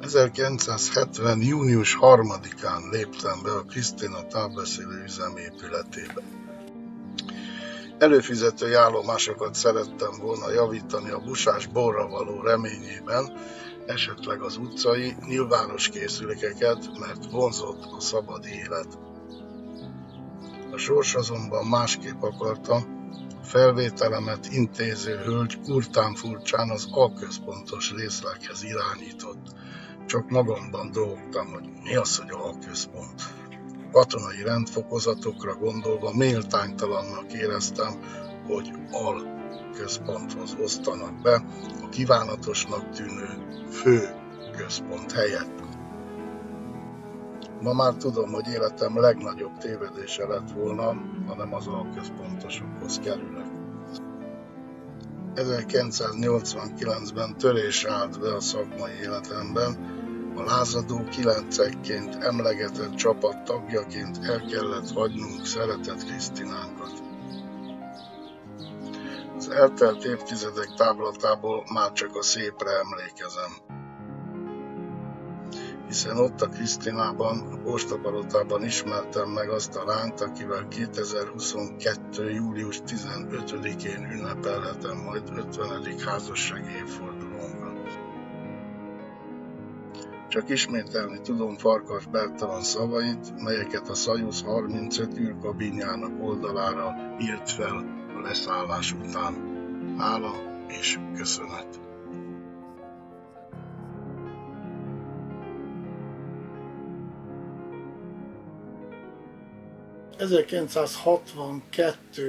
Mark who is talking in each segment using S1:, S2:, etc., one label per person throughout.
S1: 1970. június 3-án léptem be a Krisztina távbeszélő üzemépületébe. Előfizetői állomásokat szerettem volna javítani a busás borra való reményében, esetleg az utcai, nyilvános készülékeket, mert vonzott a szabad élet. A sors azonban másképp akarta, a felvételemet intéző hölgy kurtán furcsán az alközpontos részleghez irányított. Csak magamban dolgoztam, hogy mi az, hogy alközpont. Katonai rendfokozatokra gondolva méltánytalannak éreztem, hogy alközponthoz osztanak be a kívánatosnak tűnő fő központ helyett. Ma már tudom, hogy életem legnagyobb tévedése lett volna, ha nem az alközpontosokhoz kerülök. 1989-ben törés állt be a szakmai életemben, a lázadó 9-ekként emlegetett csapat tagjaként el kellett hagynunk szeretett Krisztinánkat. Az eltelt évtizedek távlatából már csak a szépre emlékezem. Hiszen ott a Krisztinában, a postapalotában ismertem meg azt a lányt, akivel 2022. július 15-én ünnepelhetem majd 50. házassági évfordulónkat. Csak ismételni tudom Farkas Bertalan szavait, melyeket a Szajusz 35 űrkabinjának oldalára írt fel a leszállás után. Hála és köszönet! ...1962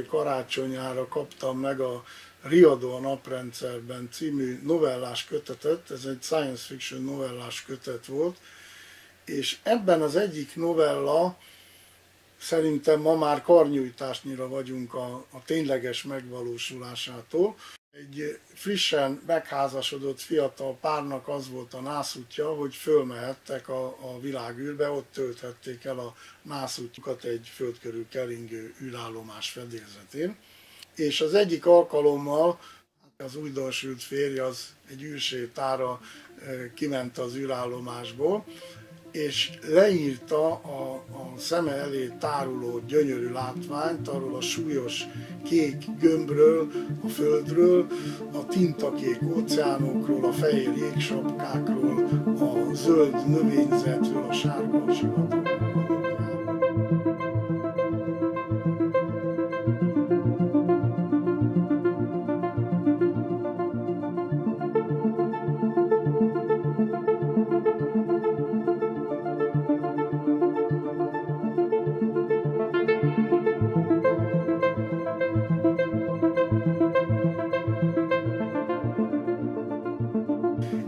S1: karácsonyára kaptam meg a Riadó a naprendszerben című novellás kötetet, ez egy science fiction novellás kötet volt, és ebben az egyik novella, szerintem ma már karnyújtásnyira vagyunk a tényleges megvalósulásától. Egy frissen megházasodott fiatal párnak az volt a nászútja, hogy fölmehettek a világűrbe, ott tölthették el a nászútjukat egy föld körül keringő űrállomás fedélzetén. És az egyik alkalommal az újdonsült férj az egy űrsétára kiment az űrállomásból, és leírta a szeme elé táruló gyönyörű látványt, arról a súlyos kék gömbről, a földről, a tintakék óceánokról, a fehér jégsapkákról, a zöld növényzetről, a sárga sivatagokról.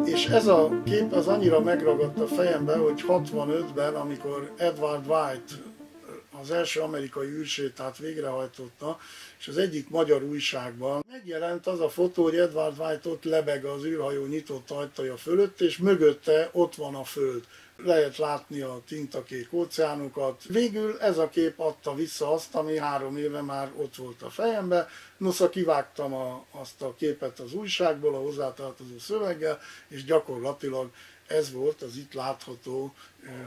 S1: És ez a kép az annyira megragadt a fejembe, hogy 65-ben, amikor Edward White az első amerikai űrsétát végrehajtotta, és az egyik magyar újságban megjelent az a fotó, hogy Edward White ott lebeg az űrhajó nyitott ajtaja fölött, és mögötte ott van a Föld. Lehet látni a tintakék óceánokat. Végül ez a kép adta vissza azt, ami 3 éve már ott volt a fejembe. Nosza kivágtam azt a képet az újságból, a hozzátartozó szöveggel, és gyakorlatilag ez volt az itt látható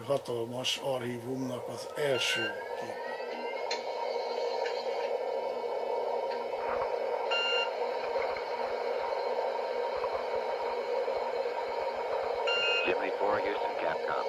S1: hatalmas archívumnak az első kép.
S2: Gemini 4, Houston, Capcom.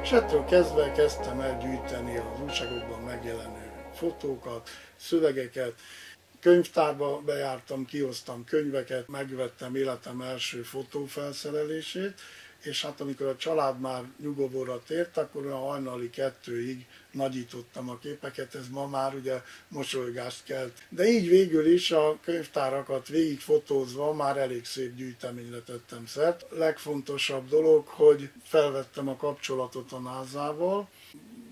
S1: És ettől kezdve kezdtem el gyűjteni az újságokban megjelenő fotókat, szövegeket. Könyvtárba bejártam, kihoztam könyveket, megvettem életem első fotófelszerelését, és hát amikor a család már nyugovóra tért, akkor a hajnali 2-ig nagyítottam a képeket, ez ma már ugye mosolygást kelt. De így végül is a könyvtárakat végigfotózva már elég szép gyűjteményre tettem szert. Legfontosabb dolog, hogy felvettem a kapcsolatot a NASA-val,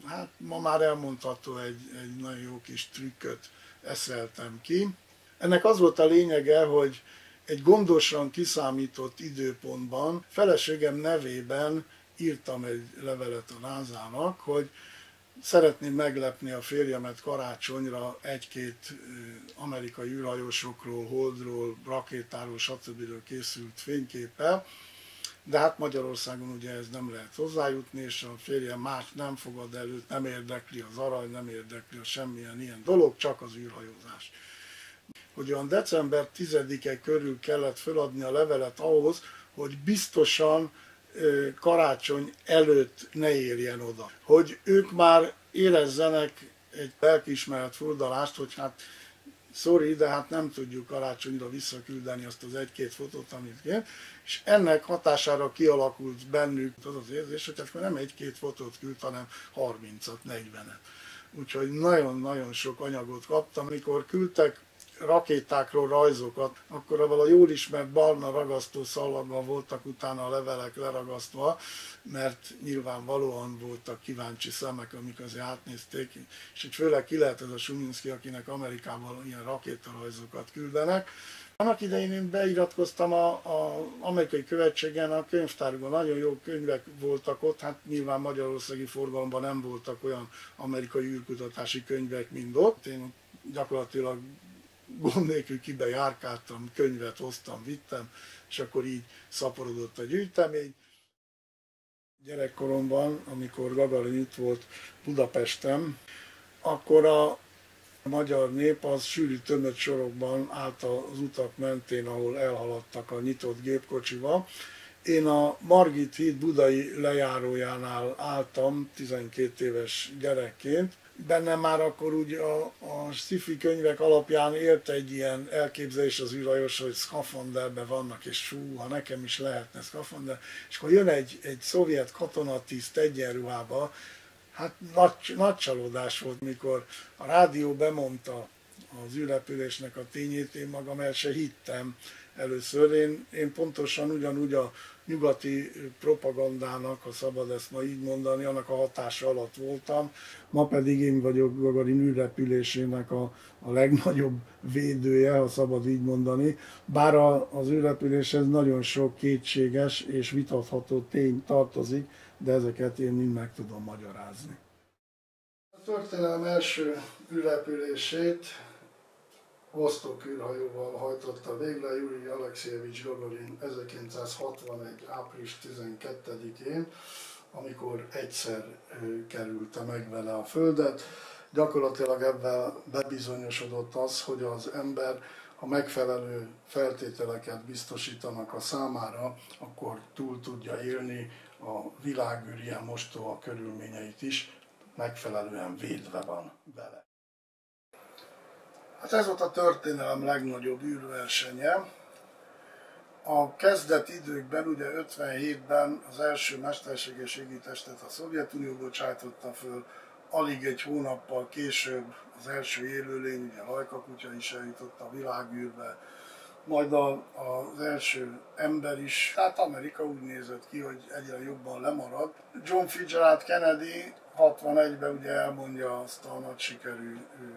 S1: hát ma már elmondható, egy nagyon jó kis trükköt eszeltem ki. Ennek az volt a lényege, hogy egy gondosan kiszámított időpontban feleségem nevében írtam egy levelet a NASA-nak, hogy szeretném meglepni a férjemet karácsonyra egy-két amerikai űrhajósokról, holdról, rakétáról, stb. Készült fényképpel, de hát Magyarországon ugye ez nem lehet hozzájutni, és a férjem más nem fogad előtt, nem érdekli az arany, nem érdekli a semmilyen ilyen dolog, csak az űrhajózás. Hogy olyan december 10-e körül kellett feladni a levelet ahhoz, hogy biztosan karácsony előtt ne érjen oda. Hogy ők már érezzenek egy lelkiismeret furdalást, hogy hát sorry, de hát nem tudjuk karácsonyra visszaküldeni azt az egy-két fotót, amit kér, és ennek hatására kialakult bennük az az érzés, hogy akkor nem egy-két fotót küld, hanem 30-at, 40-et. Úgyhogy nagyon-nagyon sok anyagot kaptam. Amikor küldtek rakétákról rajzokat, akkor avval a jól ismert barna ragasztó szalaggal voltak utána a levelek leragasztva, mert nyilvánvalóan voltak kíváncsi szemek, amik azért átnézték, és így főleg ki lehet ez a Suminski, akinek Amerikában ilyen rakétarajzokat küldenek. Annak idején én beiratkoztam az amerikai követségen, a könyvtárban nagyon jó könyvek voltak ott, hát nyilván magyarországi forgalomban nem voltak olyan amerikai űrkutatási könyvek, mint ott. Én gyakorlatilag gond nélkül kibe járkáltam, könyvet hoztam, vittem, és akkor így szaporodott a gyűjtemény. Gyerekkoromban, amikor Gagarin itt volt Budapesten, akkor a magyar nép az sűrű tömött sorokban állt az utak mentén, ahol elhaladtak a nyitott gépkocsival. Én a Margit híd budai lejárójánál álltam 12 éves gyerekként. Bennem már akkor úgy a sci-fi könyvek alapján élt egy ilyen elképzelés az űrhajós, hogy szkafanderben vannak, és fú, ha nekem is lehetne szkafander. És akkor jön egy szovjet katonatiszt egyenruhába, hát nagy csalódás volt, mikor a rádió bemondta az űrrepülésnek a tényét, én magam el se hittem először. Én pontosan ugyanúgy a nyugati propagandának, ha szabad ezt ma így mondani, annak a hatása alatt voltam. Ma pedig én vagyok Gagarin űrrepülésének a legnagyobb védője, ha szabad így mondani. Bár az űrrepüléshez nagyon sok kétséges és vitatható tény tartozik, de ezeket én mind meg tudom magyarázni. A történelem első űrrepülését Vostok űrhajóval hajtotta végre Jurij Alekszievics Gagarin 1961. április 12-én, amikor egyszer kerülte meg vele a Földet. Gyakorlatilag ebben bebizonyosodott az, hogy az ember, ha megfelelő feltételeket biztosítanak a számára, akkor túl tudja élni a világűr ilyen mostoha körülményeit is, megfelelően védve van vele. Hát ez volt a történelem legnagyobb űrversenye. A kezdeti időkben, ugye 57-ben az első mesterséges égitestet a Szovjetunió bocsájtotta föl, alig egy hónappal később az első élőlény, ugye Lajka kutya is eljutott a világűrbe, majd az első ember is, hát Amerika úgy nézett ki, hogy egyre jobban lemarad. John Fitzgerald Kennedy 61-ben ugye elmondja azt a nagy sikerű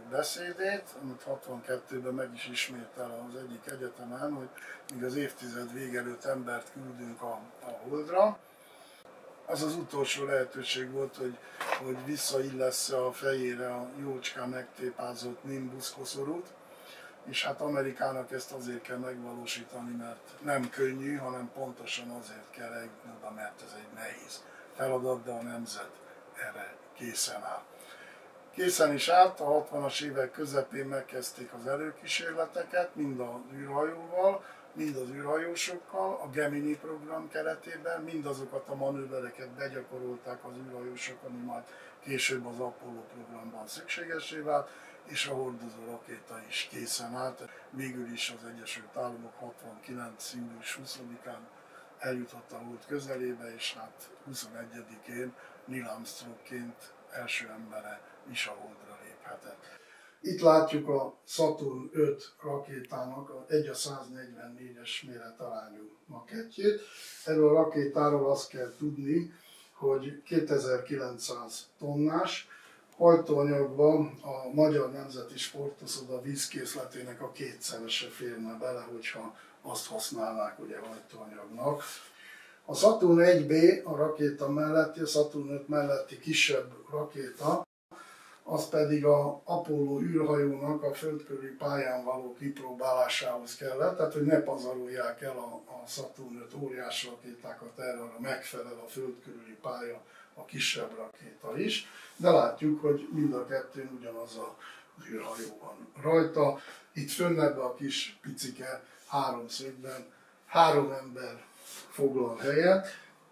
S1: beszédét, amit 62-ben meg is ismétel az egyik egyetemen, hogy míg az évtized vége előtt embert küldünk a Holdra. Az az utolsó lehetőség volt, hogy visszaillessze a fejére a jócskán megtépázott Nimbus koszorút, és hát Amerikának ezt azért kell megvalósítani, mert nem könnyű, hanem pontosan azért kell eljutni oda, mert ez egy nehéz feladat, de a nemzet erre készen áll. Készen is állt, a 60-as évek közepén megkezdték az előkísérleteket, mind az űrhajóval, mind az űrhajósokkal, a Gemini program keretében, mindazokat a manővereket begyakorolták az űrhajósok, ami majd később az Apollo programban szükségessé vált, és a hordozó rakéta is készen állt. Végül is az Egyesült Államok 69. július 20-án eljutott a Hold közelébe, és hát 21-én Neil Armstrongként első embere is a Holdra léphetett. Itt látjuk a Saturn 5 rakétának a 1:144-es méretarányú makettjét. Erről a rakétáról azt kell tudni, hogy 2900 tonnás hajtóanyagban a Magyar Nemzeti Sportuszoda vízkészletének a kétszerese férne bele, hogyha azt használnák ugye hajtóanyagnak. A Saturn 1B a rakéta melletti, a Saturn 5 melletti kisebb rakéta, az pedig a Apollo űrhajónak a földkörüli pályán való kipróbálásához kellett, tehát hogy ne pazarolják el a Saturn 5 óriás rakétákat, erre megfelel a földkörüli pálya, a kisebb rakéta is, de látjuk, hogy mind a kettőn ugyanaz az űrhajó van rajta. Itt fönnebben a kis picike háromszögben 3 ember foglal helyet,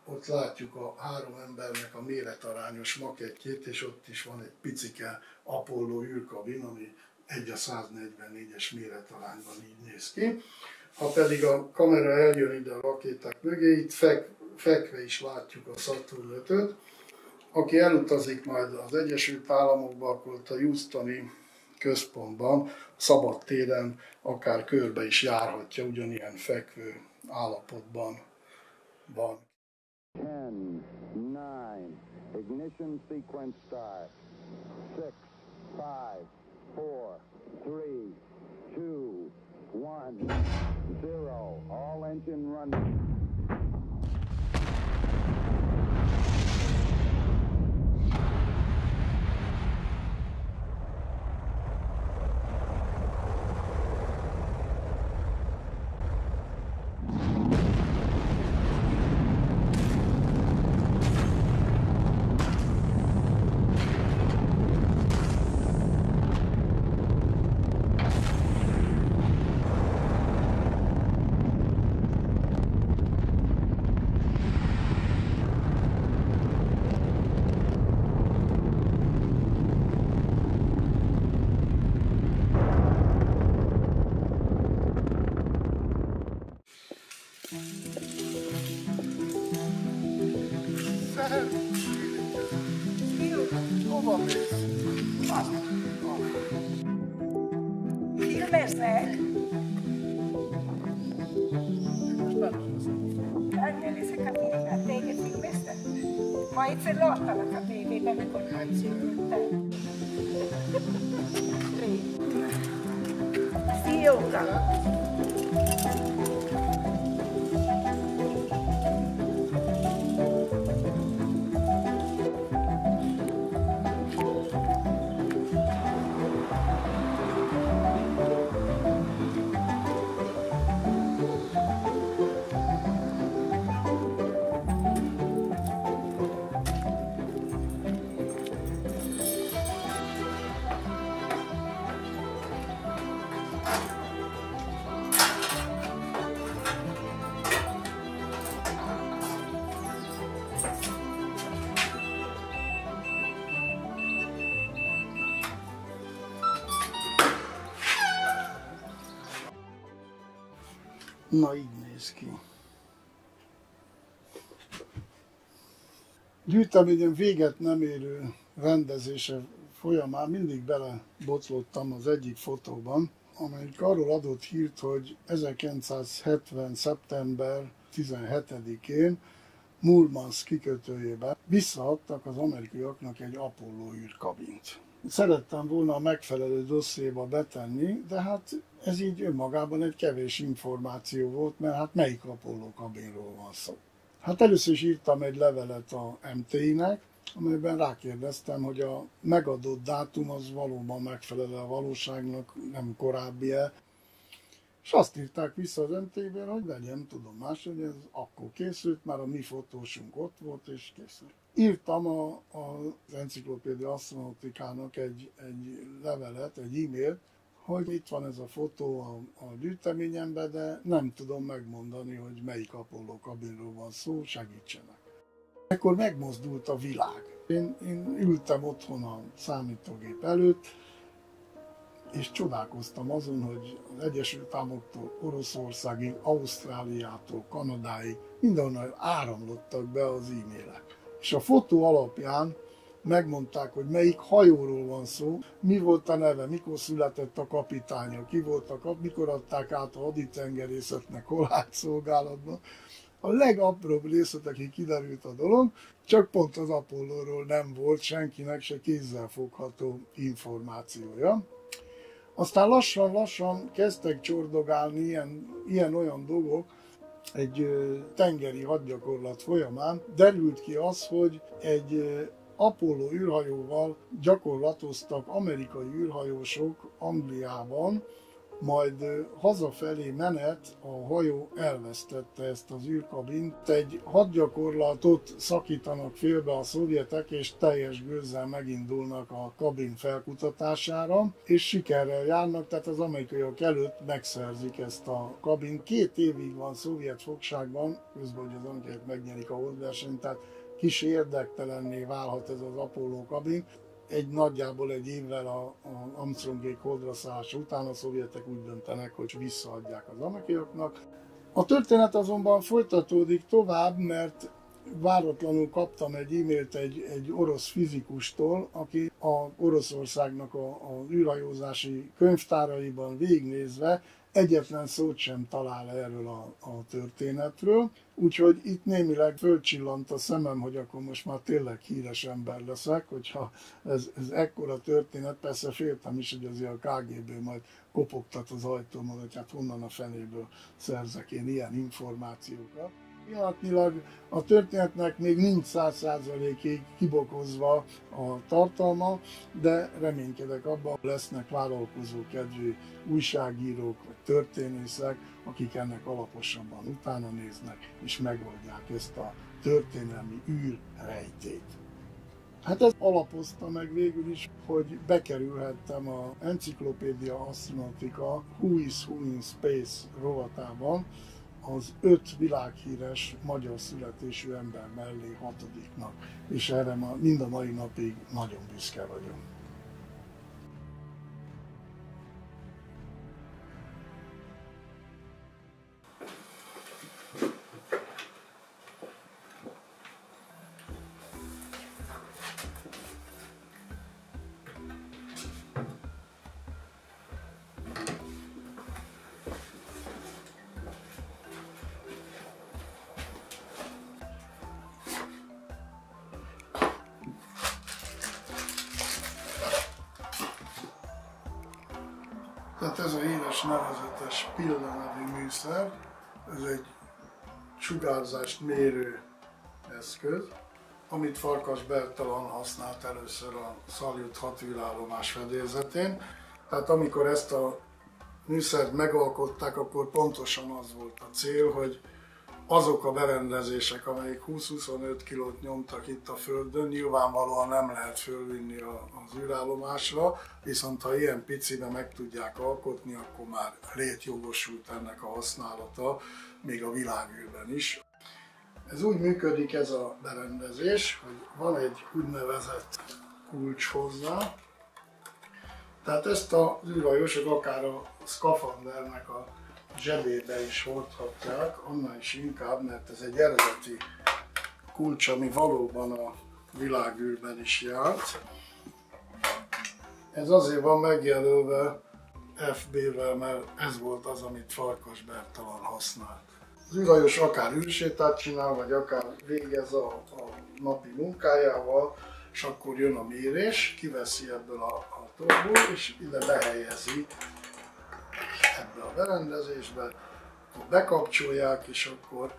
S1: ott látjuk a 3 embernek a méretarányos makettjét, és ott is van egy picike Apollo űrkabin, ami 1:144-es méretarányban így néz ki. Ha pedig a kamera eljön ide a rakéták mögé, itt fekve is látjuk a Saturn 5-öt. Aki elutazik majd az Egyesült Államokba, akkor ott a Houstoni központban, szabad téren akár körbe is járhatja, ugyanilyen fekvő állapotban van.
S2: 10, 9, ignition sequence start. 6, 5, 4, 3, 2, 1, 0. All engine running.
S1: Hova mész?
S3: Filmeznek?
S1: Most benne
S3: Megnézek a filmet, téged filmeztek? Ma egyszer láttalak a tévében, amikor nagyszülöttem. Fióka!
S1: Na, így néz ki. Gyűjteményem véget nem érő rendezése folyamán mindig belebotlottam az egyik fotóban, amelyik arról adott hírt, hogy 1970. szeptember 17-én Murmansk kikötőjében visszaadtak az amerikaiaknak egy Apollo űrkabint. Szerettem volna a megfelelő dossziéba betenni, de hát ez így önmagában egy kevés információ volt, mert hát melyik Apollo kabinról van szó. Hát először is írtam egy levelet a MTI-nek, amelyben rákérdeztem, hogy a megadott dátum az valóban megfelel a valóságnak, nem korábbi-e. És azt írták vissza az MTI-ben, hogy vegyem tudomást, hogy ez akkor készült, már a mi fotósunk ott volt, és készült. Írtam az Enciklopédia Astronautikának egy levelet, egy e-mailt, hogy itt van ez a fotó a gyűjteményemben, de nem tudom megmondani, hogy melyik Apollo kabinról van szó, segítsenek. Ekkor megmozdult a világ. Én ültem otthon a számítógép előtt, és csodálkoztam azon, hogy az Egyesült Államoktól, Oroszországig, Ausztráliától, Kanadáig mindenhonnan áramlottak be az e-mailek. És a fotó alapján megmondták, hogy melyik hajóról van szó, mi volt a neve, mikor született a kapitánya, ki volt mikor adták át a haditengerészetnek, hol állt szolgálatban. A legapróbb részletekig kiderült a dolog, csak pont az Apollóról nem volt senkinek se kézzelfogható információja. Aztán lassan kezdtek csordogálni ilyen-olyan dolgok, egy tengeri hadgyakorlat folyamán derült ki az, hogy egy Apollo űrhajóval gyakorlatoztak amerikai űrhajósok Angliában, majd hazafelé menet a hajó elvesztette ezt az űrkabint. Egy hadgyakorlatot szakítanak félbe a szovjetek, és teljes gőzzel megindulnak a kabin felkutatására, és sikerrel járnak, tehát az amerikaiak előtt megszerzik ezt a kabint. 2 évig van szovjet fogságban, közben, hogy az amerikaiak megnyerik a holdversenyt, tehát kis érdektelenné válhat ez az Apollo kabin. Nagyjából egy évvel a Armstrongék holdra szállása után a szovjetek úgy döntenek, hogy visszaadják az amerikaiaknak. A történet azonban folytatódik tovább, mert váratlanul kaptam egy e-mailt egy orosz fizikustól, aki Oroszországnak az űrhajózási könyvtáraiban végignézve egyetlen szót sem talál erről a történetről, úgyhogy itt némileg fölcsillant a szemem, hogy akkor most már tényleg híres ember leszek, hogyha ez ekkora történet, persze féltem is, hogy azért a KGB majd kopogtat az ajtómon, hogy hát honnan a fenéből szerzek én ilyen információkat. Pillanatnyilag a történetnek még nincs 100%-ig kibokozva a tartalma, de reménykedek abban, lesznek vállalkozókedvű újságírók vagy történészek, akik ennek alaposabban utána néznek, és megoldják ezt a történelmi űrrejtét. Hát ez alapozta meg végül is, hogy bekerülhettem a Encyclopedia Astronautica Who is Who in Space rovatában, az 5 világhíres magyar születésű ember mellé 6-nak, és erre mind a mai napig nagyon büszke vagyok. Tehát ez a híres nevezetes Pilla nevű műszer, ez egy sugárzást mérő eszköz, amit Farkas Bertalan használt először a Saljut 6 űrállomás fedélzetén. Tehát amikor ezt a műszert megalkották, akkor pontosan az volt a cél, hogy azok a berendezések, amelyek 20-25 kilót nyomtak itt a Földön, nyilvánvalóan nem lehet fölvinni az űrállomásra, viszont ha ilyen picibe meg tudják alkotni, akkor már létjogosult ennek a használata, még a világűrben is. Ez úgy működik ez a berendezés, hogy van egy úgynevezett kulcs hozzá, tehát ezt az űrhajósok akár a szkafandernek a zsebébe is hordhatják, annál is inkább, mert ez egy eredeti kulcs, ami valóban a világűrben is járt. Ez azért van megjelölve FB-vel, mert ez volt az, amit Farkas Bertalan használt. Az űrhajós akár űrsétát csinál, vagy akár végez a napi munkájával, és akkor jön a mérés, kiveszi ebből a torból, és ide behelyezi ebbe a berendezésbe, akkor bekapcsolják, és akkor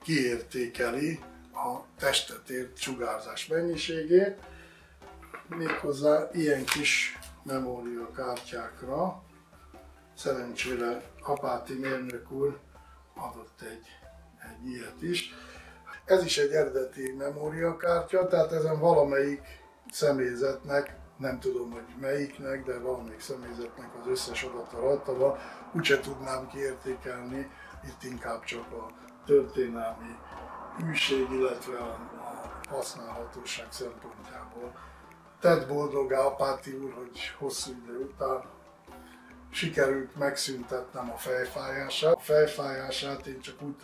S1: kiértékeli a testet ért sugárzás mennyiségét, méghozzá ilyen kis memóriakártyákra. Szerencsére Apáti mérnök úr adott egy ilyet is. Ez is egy eredeti memóriakártya, tehát ezen valamelyik személyzetnek, nem tudom, hogy melyiknek, de valamelyik személyzetnek az összes adata rajta van, úgyse tudnám kiértékelni, itt inkább csak a történelmi hűség, illetve a használhatóság szempontjából. Tett boldogá Apáti úr, hogy hosszú idő után sikerült megszüntetnem a fejfájását. A fejfájását én csak úgy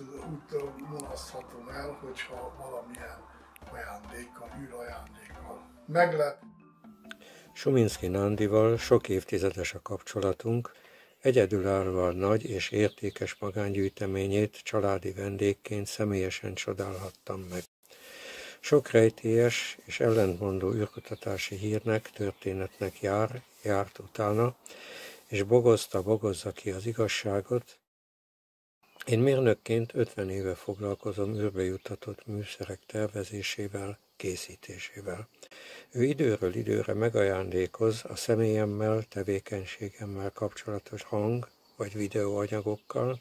S1: mulaszthatom el, hogyha valamilyen ajándékkal, űrajándékkal meglep.
S4: Suminski Nandival sok évtizedes a kapcsolatunk, egyedülállóan nagy és értékes magángyűjteményét családi vendégként személyesen csodálhattam meg. Sok rejtélyes és ellentmondó űrkutatási hírnek, történetnek járt utána, és bogozza ki az igazságot. Én mérnökként 50 éve foglalkozom űrbe juttatott műszerek tervezésével, készítésével. Ő időről időre megajándékoz a személyemmel, tevékenységemmel kapcsolatos hang- vagy videóanyagokkal.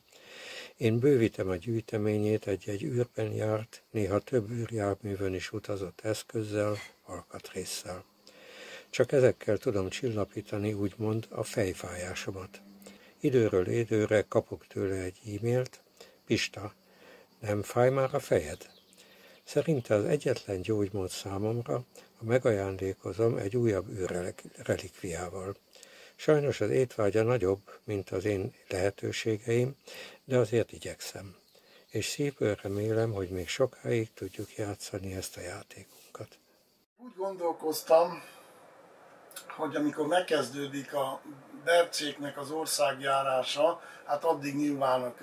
S4: Én bővítem a gyűjteményét egy-egy űrben járt, néha több űrjárművön is utazott eszközzel, alkatrésszel. Csak ezekkel tudom csillapítani, úgymond, a fejfájásomat. Időről időre kapok tőle egy e-mailt: Pista, nem fáj már a fejed? Szerinte az egyetlen gyógymód számomra, ha megajándékozom egy újabb űrrelikviával. Sajnos az étvágya nagyobb, mint az én lehetőségeim, de azért igyekszem. És szívből remélem, hogy még sokáig tudjuk játszani ezt a játékunkat.
S1: Úgy gondolkoztam, hogy amikor megkezdődik a bercéknek az országjárása, hát addig nyilván a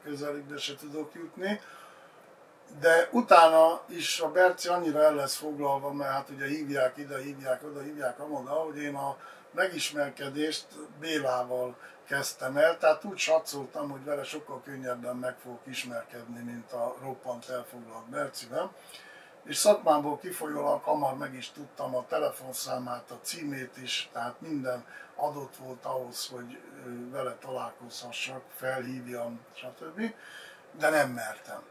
S1: közelükbe se tudok jutni, de utána is a Berce annyira el lesz foglalva, mert hát ugye hívják ide, hívják oda, hívják amoda, hogy én a megismerkedést Bélával kezdtem el, tehát úgy satszoltam, hogy vele sokkal könnyebben meg fogok ismerkedni, mint a roppant elfoglalt Bercivel. És szakmámból kifolyólag hamar meg is tudtam a telefonszámát, a címét is, tehát minden adott volt ahhoz, hogy vele találkozhassak, felhívjam, stb. De nem mertem.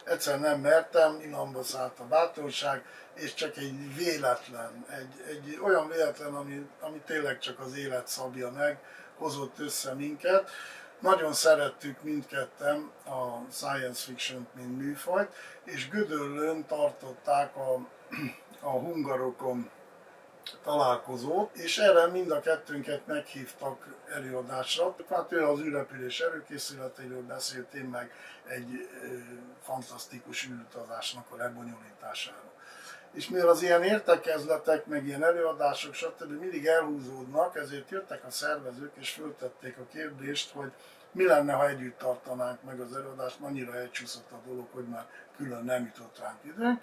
S1: Egyszer nem mertem, inamba szállt a bátorság, és csak egy véletlen, egy olyan véletlen, ami tényleg csak az élet szabja meg, hozott össze minket. Nagyon szerettük mindketten a science fiction-t, mint műfajt, és Gödöllőn tartották a hungarokon találkozót, és erre mind a kettőnket meghívtak előadásra. Hát ő az űrrepülés előkészületeiről beszélt, én meg egy fantasztikus űrutazásnak a lebonyolításáról. És mivel az ilyen értekezletek, meg ilyen előadások, stb. Mindig elhúzódnak, ezért jöttek a szervezők és föltették a kérdést, hogy mi lenne, ha együtt tartanánk meg az előadást, annyira elcsúszott a dolog, hogy már külön nem jutott ránk időnk.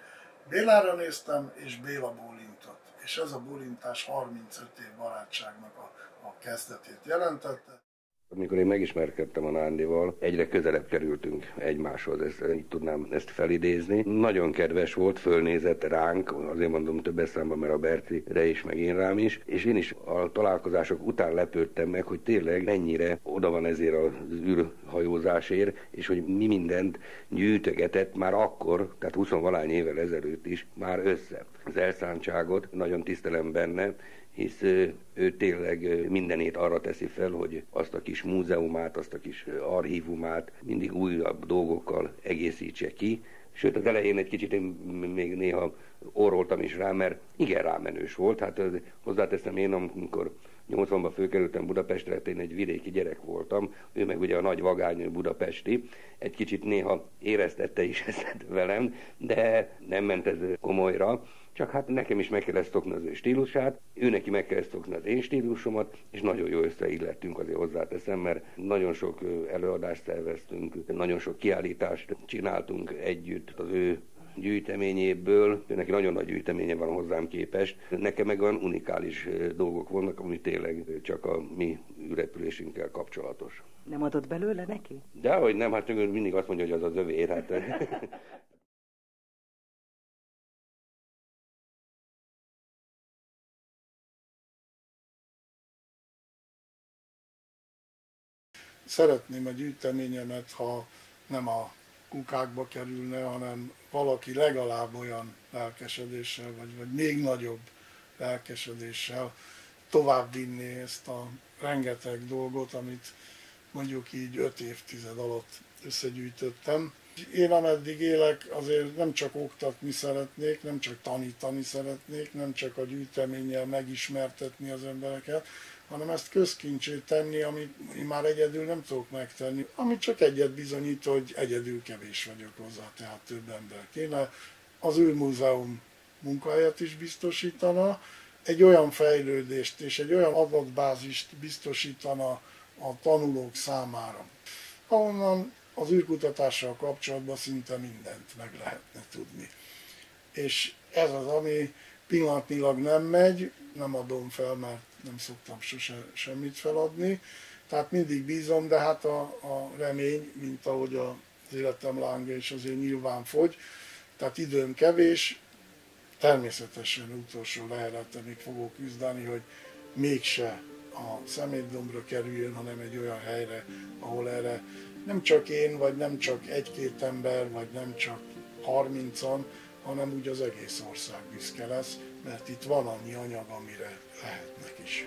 S1: Bélára néztem, és Béla bólintott. És ez a bólintás 35 év barátságnak a kezdetét jelentette.
S5: Amikor én megismerkedtem a Nándival, egyre közelebb kerültünk egymáshoz, így tudnám ezt felidézni. Nagyon kedves volt, fölnézett ránk, azért mondom többes számban, mert a Bercire is, meg én rám is, és én is a találkozások után lepődtem meg, hogy tényleg mennyire oda van ezért az űrhajózásért, és hogy mi mindent gyűjtögetett már akkor, tehát 20-valány évvel ezelőtt is már össze. Az elszántságot nagyon tisztelem benne, hisz ő tényleg mindenét arra teszi fel, hogy azt a kis múzeumát, azt a kis archívumát mindig újabb dolgokkal egészítse ki. Sőt, az elején egy kicsit én még néha orroltam is rá, mert igen rámenős volt. Hát hozzáteszem, én amikor 80-ban fölkerültem Budapestre, én egy vidéki gyerek voltam, ő meg ugye a nagy vagány budapesti, egy kicsit néha éreztette is ezt velem, de nem ment ez komolyra. Csak hát nekem is meg kellett szokni az ő stílusát, ő neki meg kellett szokni az én stílusomat, és nagyon jó összeillettünk, azért hozzáteszem, mert nagyon sok előadást szerveztünk, nagyon sok kiállítást csináltunk együtt az ő gyűjteményéből. Neki nagyon nagy gyűjteménye van hozzám képest. Nekem meg olyan unikális dolgok vannak, ami tényleg csak a mi űrrepülésünkkel kapcsolatos.
S6: Nem adott belőle neki?
S5: Dehogy nem, hát csak mindig azt mondja, hogy az az övé. Hát.
S1: Szeretném a gyűjteményemet, ha nem a kukákba kerülne, hanem valaki legalább olyan lelkesedéssel, vagy még nagyobb lelkesedéssel továbbvinni ezt a rengeteg dolgot, amit mondjuk így 5 évtized alatt összegyűjtöttem. Én ameddig élek, azért nem csak oktatni szeretnék, nem csak tanítani szeretnék, nem csak a gyűjteménnyel megismertetni az embereket, hanem ezt közkincsé tenni, amit én már egyedül nem tudok megtenni, amit csak egyet bizonyít, hogy egyedül kevés vagyok hozzá, tehát több ember kéne. Az űrmúzeum munkahelyet is biztosítana, egy olyan fejlődést és egy olyan adatbázist biztosítana a tanulók számára. Ahonnan az űrkutatással kapcsolatban szinte mindent meg lehetne tudni. És ez az, ami pillanatnyilag nem megy, nem adom fel, mert nem szoktam sose semmit feladni. Tehát mindig bízom, de hát a remény, mint ahogy az életem lánga is azért nyilván fogy. Tehát időm kevés, természetesen utolsó leheletemig fogok küzdeni, hogy mégse a szemétdombra kerüljön, hanem egy olyan helyre, ahol erre nem csak én, vagy nem csak egy-két ember, vagy nem csak 30-an, hanem úgy az egész ország büszke lesz, mert itt van annyi anyag, amire lehetnek is.